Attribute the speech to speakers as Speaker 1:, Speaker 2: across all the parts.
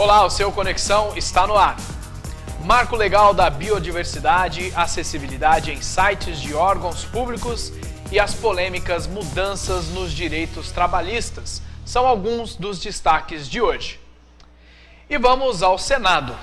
Speaker 1: Olá, o seu Conexão está no ar. Marco legal da biodiversidade, acessibilidade em sites de órgãos públicos e as polêmicas mudanças nos direitos trabalhistas são alguns dos destaques de hoje. E vamos ao Senado.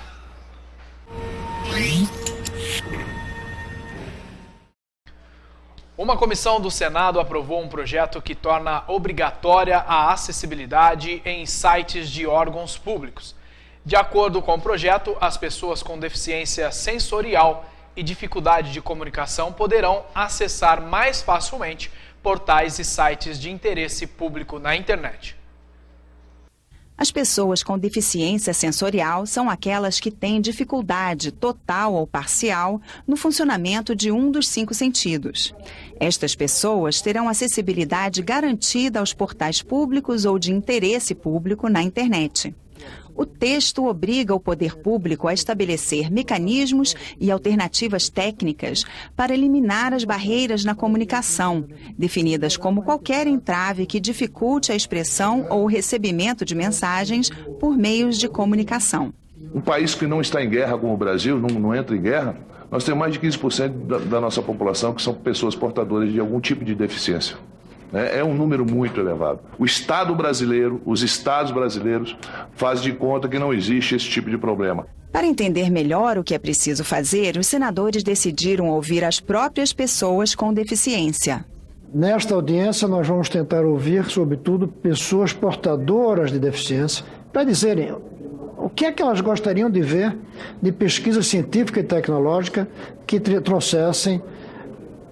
Speaker 1: Uma comissão do Senado aprovou um projeto que torna obrigatória a acessibilidade em sites de órgãos públicos. De acordo com o projeto, as pessoas com deficiência sensorial e dificuldade de comunicação poderão acessar mais facilmente portais e sites de interesse público na internet.
Speaker 2: As pessoas com deficiência sensorial são aquelas que têm dificuldade total ou parcial no funcionamento de um dos 5 sentidos. Estas pessoas terão acessibilidade garantida aos portais públicos ou de interesse público na internet. O texto obriga o poder público a estabelecer mecanismos e alternativas técnicas para eliminar as barreiras na comunicação, definidas como qualquer entrave que dificulte a expressão ou o recebimento de mensagens por meios de comunicação.
Speaker 3: Um país que não está em guerra como o Brasil, não entra em guerra, nós temos mais de 15% da nossa população que são pessoas portadoras de algum tipo de deficiência. É um número muito elevado. O Estado brasileiro, os Estados brasileiros fazem de conta que não existe esse tipo de problema.
Speaker 2: Para entender melhor o que é preciso fazer, os senadores decidiram ouvir as próprias pessoas com deficiência.
Speaker 4: Nesta audiência, nós vamos tentar ouvir, sobretudo, pessoas portadoras de deficiência, para dizerem o que é que elas gostariam de ver de pesquisa científica e tecnológica que trouxessem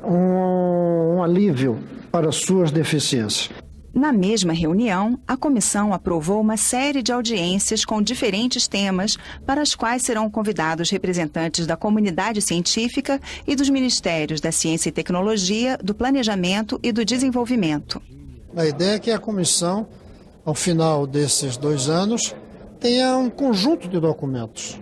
Speaker 4: um alívio para suas deficiências.
Speaker 2: Na mesma reunião, a comissão aprovou uma série de audiências com diferentes temas para as quais serão convidados representantes da comunidade científica e dos Ministérios da Ciência e Tecnologia, do Planejamento e do Desenvolvimento.
Speaker 4: A ideia é que a comissão, ao final desses 2 anos, tenha um conjunto de documentos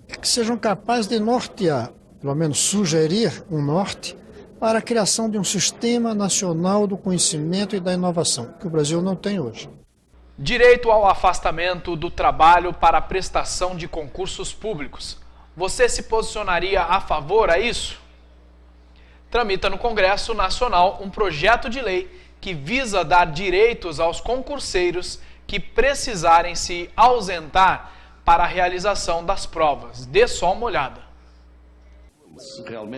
Speaker 4: que sejam capazes de nortear, pelo menos sugerir um norte, para a criação de um sistema nacional do conhecimento e da inovação, que o Brasil não tem hoje.
Speaker 1: Direito ao afastamento do trabalho para a prestação de concursos públicos. Você se posicionaria a favor a isso? Tramita no Congresso Nacional um projeto de lei que visa dar direitos aos concurseiros que precisarem se ausentar para a realização das provas. Dê só uma olhada.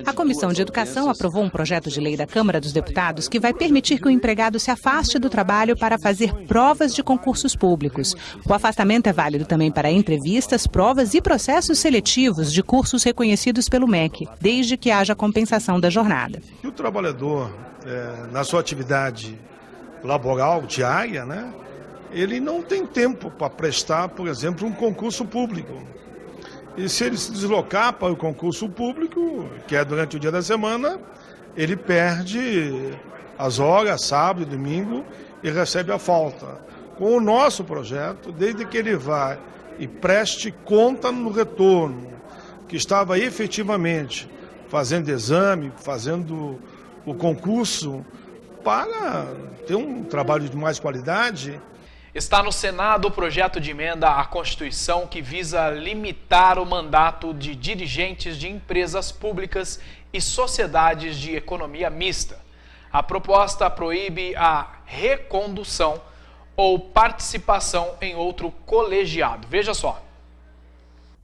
Speaker 5: A Comissão de Educação aprovou um projeto de lei da Câmara dos Deputados que vai permitir que o empregado se afaste do trabalho para fazer provas de concursos públicos. O afastamento é válido também para entrevistas, provas e processos seletivos de cursos reconhecidos pelo MEC, desde que haja compensação da jornada.
Speaker 6: E o trabalhador, na sua atividade laboral diária, ele não tem tempo para prestar, por exemplo, um concurso público. E se ele se deslocar para o concurso público, que é durante o dia da semana, ele perde as horas, sábado e domingo, e recebe a falta. Com o nosso projeto, desde que ele vá e preste conta no retorno, que estava efetivamente fazendo exame, fazendo o concurso, para ter um trabalho de mais qualidade.
Speaker 1: Está no Senado o projeto de emenda à Constituição que visa limitar o mandato de dirigentes de empresas públicas e sociedades de economia mista. A proposta proíbe a recondução ou participação em outro colegiado. Veja só.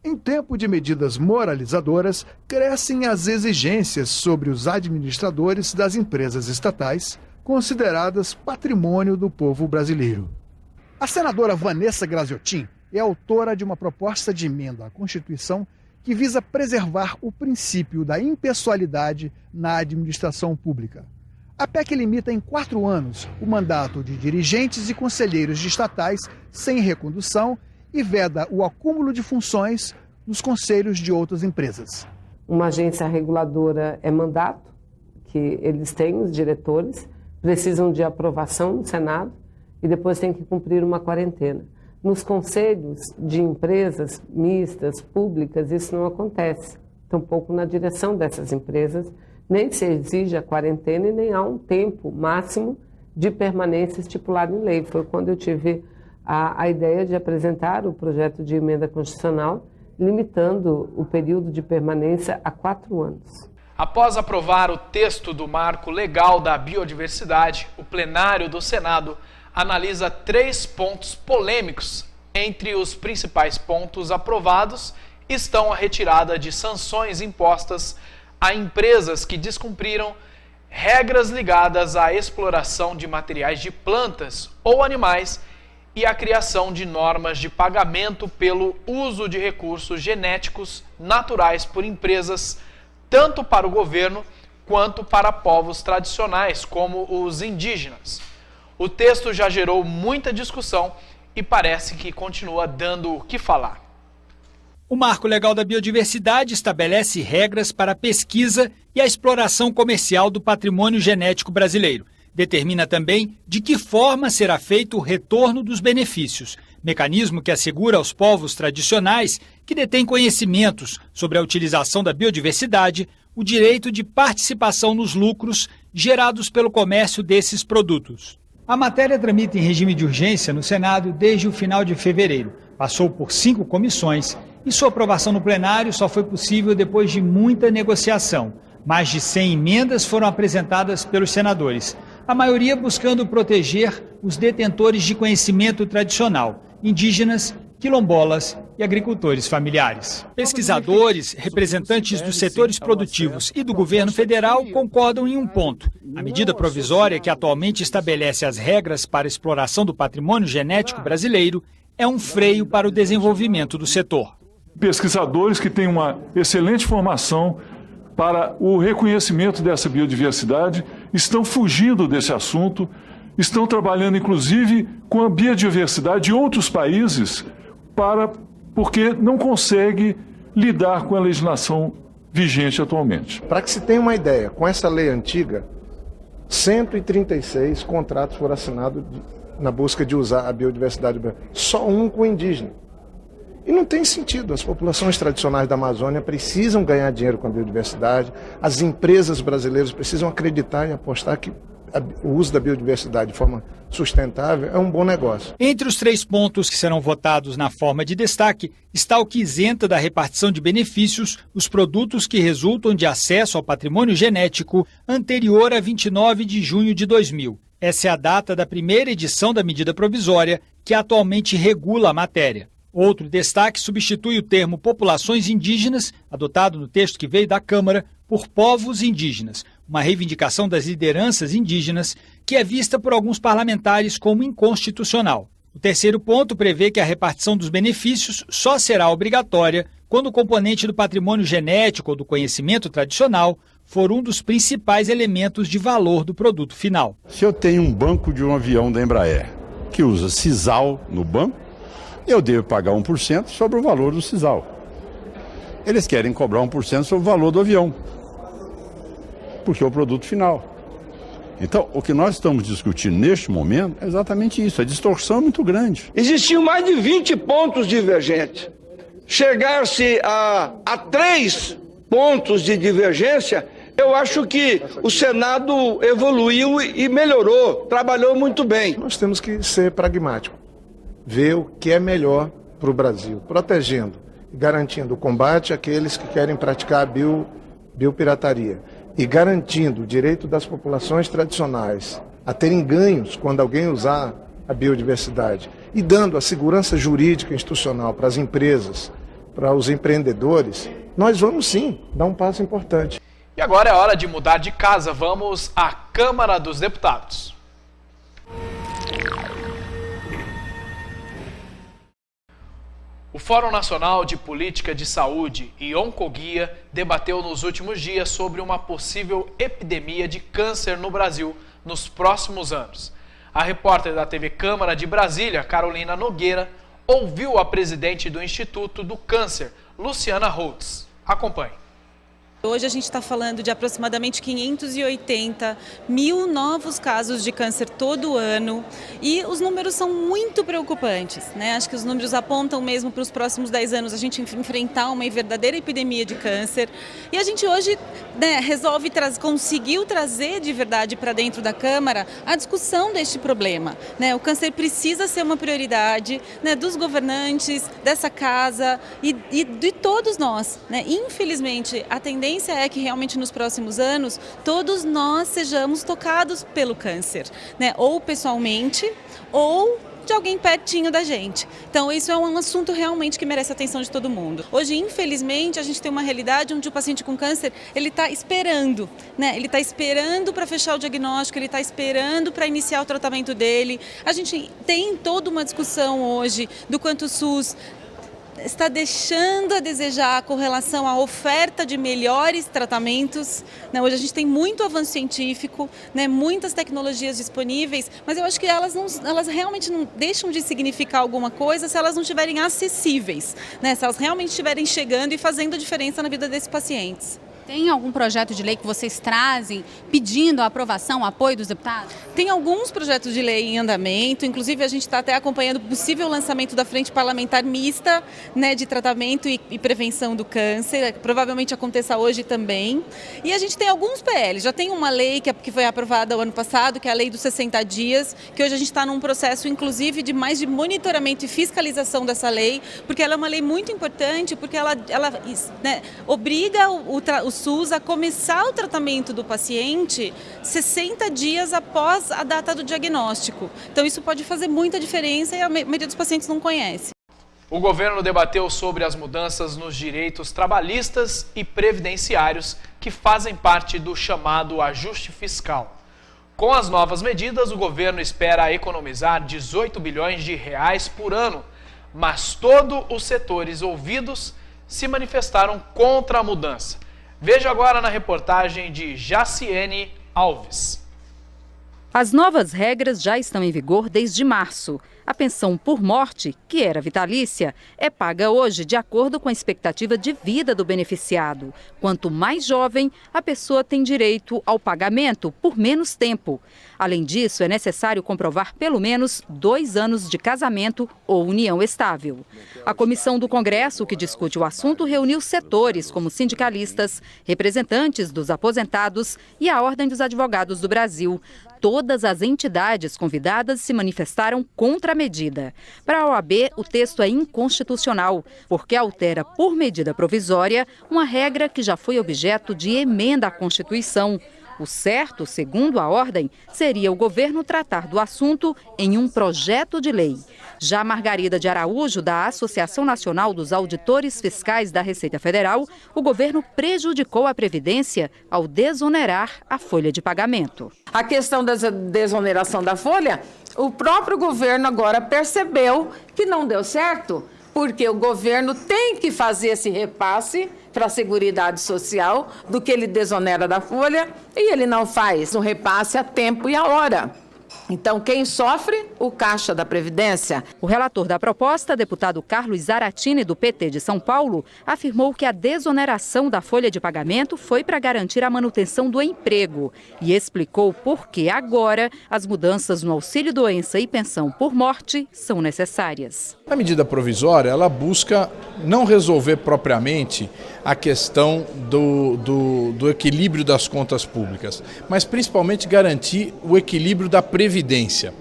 Speaker 7: Em tempo de medidas moralizadoras, crescem as exigências sobre os administradores das empresas estatais, consideradas patrimônio do povo brasileiro. A senadora Vanessa Graziotin é autora de uma proposta de emenda à Constituição que visa preservar o princípio da impessoalidade na administração pública. A PEC limita em 4 anos o mandato de dirigentes e conselheiros de estatais sem recondução e veda o acúmulo de funções nos conselhos de outras empresas.
Speaker 8: Uma agência reguladora é mandato, que eles têm, os diretores, precisam de aprovação no Senado, e depois tem que cumprir uma quarentena. Nos conselhos de empresas mistas, públicas, isso não acontece. Tampouco na direção dessas empresas, nem se exige a quarentena e nem há um tempo máximo de permanência estipulado em lei. Foi quando eu tive a ideia de apresentar o projeto de emenda constitucional, limitando o período de permanência a 4 anos.
Speaker 1: Após aprovar o texto do Marco Legal da Biodiversidade, o plenário do Senado analisa 3 pontos polêmicos. Entre os principais pontos aprovados estão a retirada de sanções impostas a empresas que descumpriram regras ligadas à exploração de materiais de plantas ou animais e a criação de normas de pagamento pelo uso de recursos genéticos naturais por empresas, tanto para o governo quanto para povos tradicionais, como os indígenas. O texto já gerou muita discussão e parece que continua dando o que falar.
Speaker 9: O Marco Legal da Biodiversidade estabelece regras para a pesquisa e a exploração comercial do patrimônio genético brasileiro. Determina também de que forma será feito o retorno dos benefícios, mecanismo que assegura aos povos tradicionais que detêm conhecimentos sobre a utilização da biodiversidade o direito de participação nos lucros gerados pelo comércio desses produtos. A matéria tramita em regime de urgência no Senado desde o final de fevereiro. Passou por 5 comissões e sua aprovação no plenário só foi possível depois de muita negociação. Mais de 100 emendas foram apresentadas pelos senadores, a maioria buscando proteger os detentores de conhecimento tradicional, indígenas, quilombolas e agricultores familiares. Pesquisadores, representantes dos setores produtivos e do governo federal concordam em um ponto. A medida provisória que atualmente estabelece as regras para a exploração do patrimônio genético brasileiro é um freio para o desenvolvimento do setor.
Speaker 10: Pesquisadores que têm uma excelente formação para o reconhecimento dessa biodiversidade estão fugindo desse assunto, estão trabalhando inclusive com a biodiversidade de outros países porque não consegue lidar com a legislação vigente atualmente.
Speaker 11: Para que se tenha uma ideia, com essa lei antiga, 136 contratos foram assinados na busca de usar a biodiversidade brasileira, só um com indígena. E não tem sentido, as populações tradicionais da Amazônia precisam ganhar dinheiro com a biodiversidade, as empresas brasileiras precisam acreditar e apostar que o uso da biodiversidade de forma sustentável é um bom negócio.
Speaker 9: Entre os 3 pontos que serão votados na forma de destaque está o que isenta da repartição de benefícios os produtos que resultam de acesso ao patrimônio genético anterior a 29 de junho de 2000. Essa é a data da primeira edição da medida provisória que atualmente regula a matéria. Outro destaque substitui o termo populações indígenas, adotado no texto que veio da Câmara, por povos indígenas, uma reivindicação das lideranças indígenas que é vista por alguns parlamentares como inconstitucional. O terceiro ponto prevê que a repartição dos benefícios só será obrigatória quando o componente do patrimônio genético ou do conhecimento tradicional for um dos principais elementos de valor do produto final.
Speaker 12: Se eu tenho um banco de um avião da Embraer que usa sisal no banco, eu devo pagar 1% sobre o valor do sisal. Eles querem cobrar 1% sobre o valor do avião, porque é o produto final. Então, o que nós estamos discutindo neste momento é exatamente isso, a distorção é muito grande.
Speaker 13: Existiam mais de 20 pontos divergentes. Chegar-se a 3 pontos de divergência, eu acho que o Senado evoluiu e melhorou, trabalhou muito bem.
Speaker 11: Nós temos que ser pragmáticos, ver o que é melhor para o Brasil, protegendo e garantindo o combate àqueles que querem praticar a biopirataria e garantindo o direito das populações tradicionais a terem ganhos quando alguém usar a biodiversidade e dando a segurança jurídica e institucional para as empresas, para os empreendedores, nós vamos sim dar um passo importante.
Speaker 1: E agora é hora de mudar de casa, vamos à Câmara dos Deputados. O Fórum Nacional de Política de Saúde e Oncoguia debateu nos últimos dias sobre uma possível epidemia de câncer no Brasil nos próximos anos. A repórter da TV Câmara de Brasília, Carolina Nogueira, ouviu a presidente do Instituto do Câncer, Luciana Holtz. Acompanhe.
Speaker 14: Hoje a gente está falando de aproximadamente 580 mil novos casos de câncer todo ano e os números são muito preocupantes, né? Acho que os números apontam mesmo para os próximos 10 anos a gente enfrentar uma verdadeira epidemia de câncer e a gente hoje, né, conseguiu trazer de verdade para dentro da Câmara a discussão deste problema, né? O câncer precisa ser uma prioridade, né, dos governantes, dessa casa e de todos nós, né? Infelizmente, a tendência é que realmente nos próximos anos todos nós sejamos tocados pelo câncer, né? Ou pessoalmente ou de alguém pertinho da gente. Então isso é um assunto realmente que merece a atenção de todo mundo. Hoje, infelizmente, a gente tem uma realidade onde o paciente com câncer, ele está esperando, né? Ele está esperando para fechar o diagnóstico, ele está esperando para iniciar o tratamento dele. A gente tem toda uma discussão hoje do quanto o SUS está deixando a desejar com relação à oferta de melhores tratamentos, né? Hoje a gente tem muito avanço científico, né? Muitas tecnologias disponíveis, mas eu acho que elas realmente não deixam de significar alguma coisa se elas não estiverem acessíveis, né? Se elas realmente estiverem chegando e fazendo a diferença na vida desses pacientes.
Speaker 15: Tem algum projeto de lei que vocês trazem pedindo a aprovação, o apoio dos deputados?
Speaker 14: Tem alguns projetos de lei em andamento, inclusive a gente está até acompanhando o possível lançamento da Frente Parlamentar Mista, né, de tratamento e prevenção do câncer, provavelmente aconteça hoje também. E a gente tem alguns PLs, já tem uma lei que foi aprovada o ano passado, que é a lei dos 60 dias, que hoje a gente está num processo inclusive de monitoramento e fiscalização dessa lei, porque ela é uma lei muito importante, porque ela né, obriga o SUS a começar o tratamento do paciente 60 dias após a data do diagnóstico. Então isso pode fazer muita diferença e a maioria dos pacientes não conhece.
Speaker 1: O governo debateu sobre as mudanças nos direitos trabalhistas e previdenciários que fazem parte do chamado ajuste fiscal. Com as novas medidas, o governo espera economizar 18 bilhões de reais por ano, mas todos os setores ouvidos se manifestaram contra a mudança. Veja agora na reportagem de Jaciene Alves.
Speaker 16: As novas regras já estão em vigor desde março. A pensão por morte, que era vitalícia, é paga hoje de acordo com a expectativa de vida do beneficiado. Quanto mais jovem, a pessoa tem direito ao pagamento por menos tempo. Além disso, é necessário comprovar pelo menos 2 anos de casamento ou união estável. A comissão do Congresso que discute o assunto reuniu setores como sindicalistas, representantes dos aposentados e a Ordem dos Advogados do Brasil. Todas as entidades convidadas se manifestaram contra a medida. Para a OAB, o texto é inconstitucional, porque altera por medida provisória uma regra que já foi objeto de emenda à Constituição. O certo, segundo a ordem, seria o governo tratar do assunto em um projeto de lei. Já Margarida de Araújo, da Associação Nacional dos Auditores Fiscais da Receita Federal, o governo prejudicou a Previdência ao desonerar a folha de pagamento.
Speaker 8: A questão da desoneração da folha, o próprio governo agora percebeu que não deu certo, porque o governo tem que fazer esse repasse para a Seguridade Social do que ele desonera da folha e ele não faz um repasse a tempo e a hora. Então, quem sofre? O Caixa da Previdência.
Speaker 16: O relator da proposta, deputado Carlos Zaratini, do PT de São Paulo, afirmou que a desoneração da folha de pagamento foi para garantir a manutenção do emprego e explicou por que agora as mudanças no auxílio-doença e pensão por morte são necessárias.
Speaker 17: A medida provisória, ela busca não resolver propriamente a questão do equilíbrio das contas públicas, mas principalmente garantir o equilíbrio da Previdência.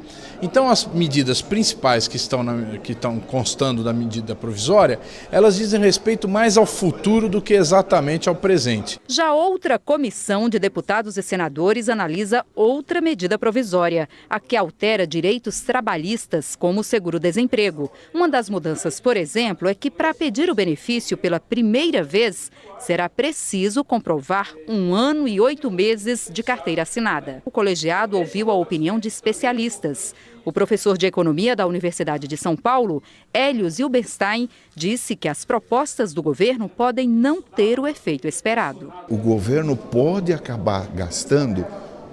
Speaker 17: Então, as medidas principais que estão constando da medida provisória, elas dizem respeito mais ao futuro do que exatamente ao presente.
Speaker 16: Já outra comissão de deputados e senadores analisa outra medida provisória, a que altera direitos trabalhistas, como o seguro-desemprego. Uma das mudanças, por exemplo, é que para pedir o benefício pela primeira vez, será preciso comprovar 1 ano e 8 meses de carteira assinada. O colegiado ouviu a opinião de especialistas. O professor de Economia da Universidade de São Paulo, Hélio Zilberstein, disse que as propostas do governo podem não ter o efeito esperado.
Speaker 18: O governo pode acabar gastando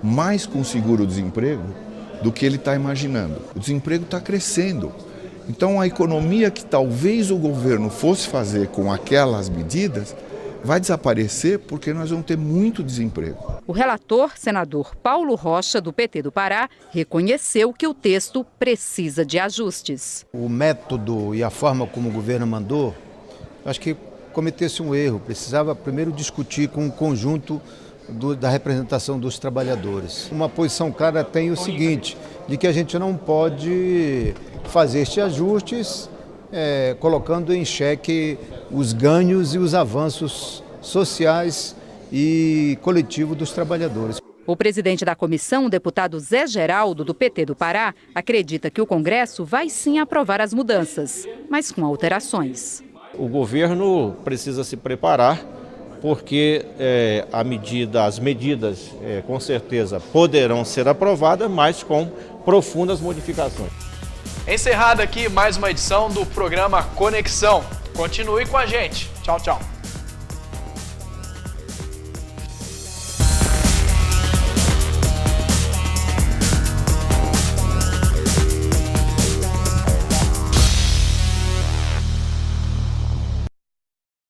Speaker 18: mais com o seguro-desemprego do que ele está imaginando. O desemprego está crescendo. Então, a economia que talvez o governo fosse fazer com aquelas medidas vai desaparecer porque nós vamos ter muito desemprego.
Speaker 16: O relator, senador Paulo Rocha, do PT do Pará, reconheceu que o texto precisa de ajustes.
Speaker 19: O método e a forma como o governo mandou, acho que cometesse um erro. Precisava primeiro discutir com o conjunto da representação dos trabalhadores. Uma posição clara tem o seguinte, de que a gente não pode fazer estes ajustes colocando em xeque os ganhos e os avanços sociais e coletivos dos trabalhadores.
Speaker 16: O presidente da comissão, o deputado Zé Geraldo, do PT do Pará, acredita que o Congresso vai sim aprovar as mudanças, mas com alterações.
Speaker 20: O governo precisa se preparar, porque as medidas com certeza poderão ser aprovadas, mas com profundas modificações.
Speaker 1: Encerrada aqui mais uma edição do programa Conexão. Continue com a gente. Tchau, tchau.